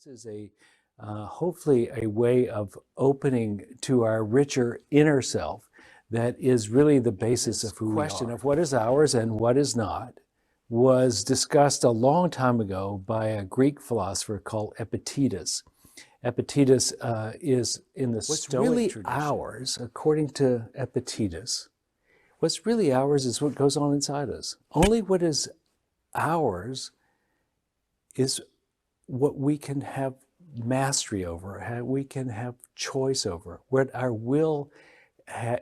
This is hopefully a way of opening to our richer inner self that is really the basis of who we are. The question of what is ours and what is not was discussed a long time ago by a Greek philosopher called Epictetus. Epictetus is in the Stoic tradition. Ours, according to Epictetus, what's really ours is what goes on inside us. Only what is ours is what we can have mastery over, we can have choice over, what our will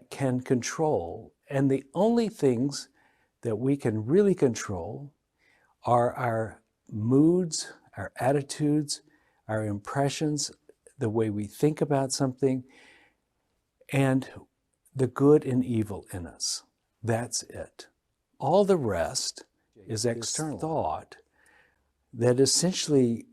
can control. And the only things that we can really control are our moods, our attitudes, our impressions, the way we think about something, and the good and evil in us. That's it. All the rest is external thought that essentially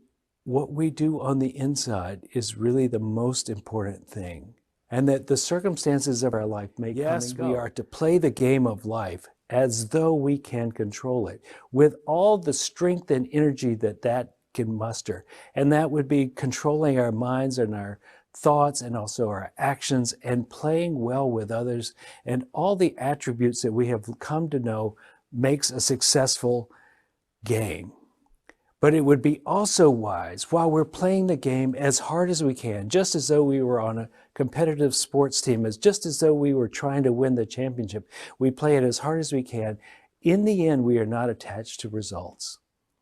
what we do on the inside is really the most important thing. And that the circumstances of our life may come and go. We are to play the game of life as though we can control it with all the strength and energy that that can muster. And that would be controlling our minds and our thoughts and also our actions and playing well with others and all the attributes that we have come to know makes a successful game. But it would be also wise, while we're playing the game as hard as we can, just as though we were on a competitive sports team, just as though we were trying to win the championship, we play it as hard as we can. In the end, we are not attached to results.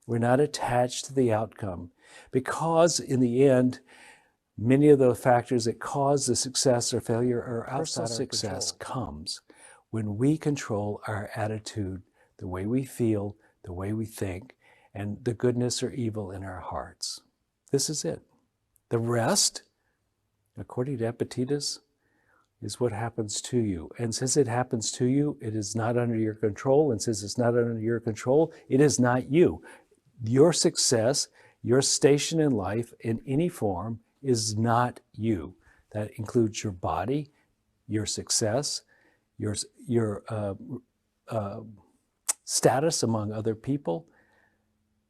We're not attached to the outcome, because in the end, many of the factors that cause the success or failure or outside our success comes when we control our attitude, the way we feel, the way we think, and the goodness or evil in our hearts. This is it. The rest, according to Epictetus, is what happens to you. And since it happens to you, it is not under your control. And since it's not under your control, it is not you. Your success, your station in life in any form is not you. That includes your body, your success, your status among other people.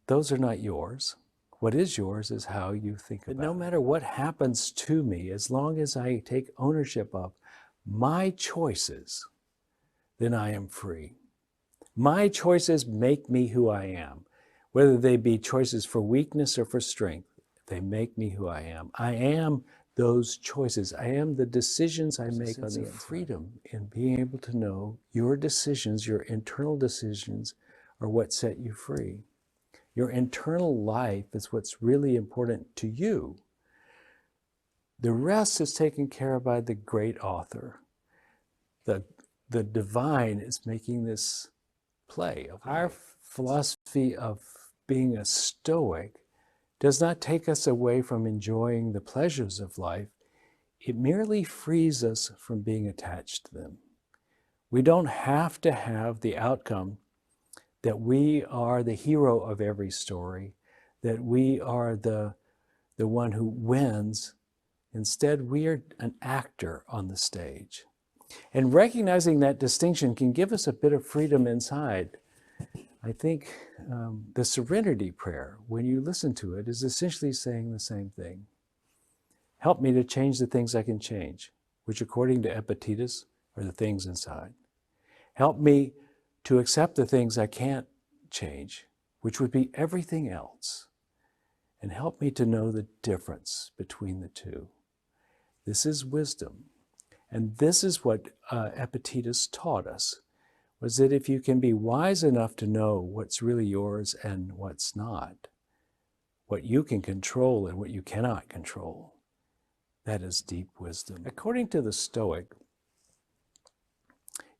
Those are not yours. What is yours is how you think about it. No matter what happens to me, as long as I take ownership of my choices, then I am free. My choices make me who I am. Whether they be choices for weakness or for strength, they make me who I am. I am those choices. I am the decisions I make on the inside. Freedom in being able to know your decisions, your internal decisions, are what set you free. Your internal life is what's really important to you. The rest is taken care of by the great author. The divine is making this play. Our philosophy of being a Stoic does not take us away from enjoying the pleasures of life. It merely frees us from being attached to them. We don't have to have the outcome that we are the hero of every story, that we are the one who wins. Instead, we are an actor on the stage. And recognizing that distinction can give us a bit of freedom inside. I think the Serenity Prayer, when you listen to it, is essentially saying the same thing. Help me to change the things I can change, which according to Epictetus are the things inside. Help me to accept the things I can't change, which would be everything else. And help me to know the difference between the two. This is wisdom. And this is what Epictetus taught us, was that if you can be wise enough to know what's really yours and what's not, what you can control and what you cannot control, that is deep wisdom. According to the Stoic,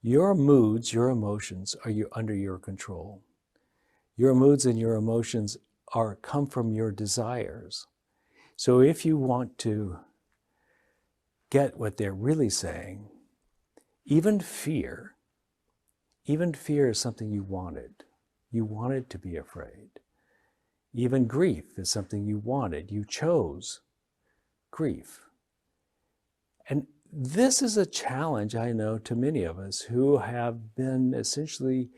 your moods, your emotions are under your control. Your moods and your emotions come from your desires. So if you want to get what they're really saying, even fear is something you wanted. You wanted to be afraid. Even grief is something you wanted. You chose grief. And this is a challenge, I know, to many of us who have been essentially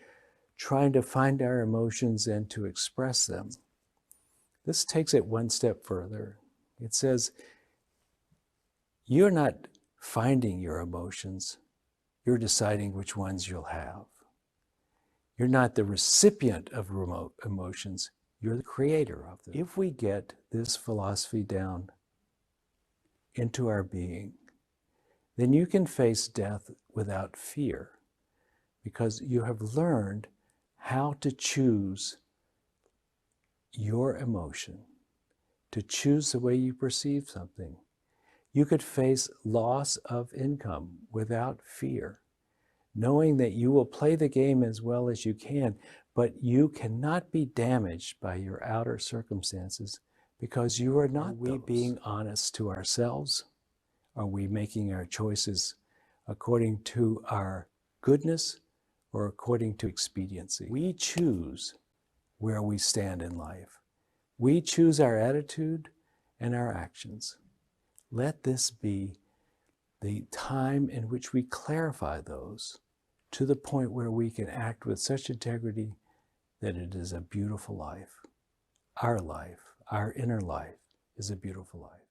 trying to find our emotions and to express them. This takes it one step further. It says, you're not finding your emotions, you're deciding which ones you'll have. You're not the recipient of remote emotions, you're the creator of them. If we get this philosophy down into our being, then you can face death without fear, because you have learned how to choose your emotion, to choose the way you perceive something. You could face loss of income without fear, knowing that you will play the game as well as you can, but you cannot be damaged by your outer circumstances because you are not. Are we being honest to ourselves? Are we making our choices according to our goodness or according to expediency? We choose where we stand in life. We choose our attitude and our actions. Let this be the time in which we clarify those to the point where we can act with such integrity that it is a beautiful life. Our inner life, is a beautiful life.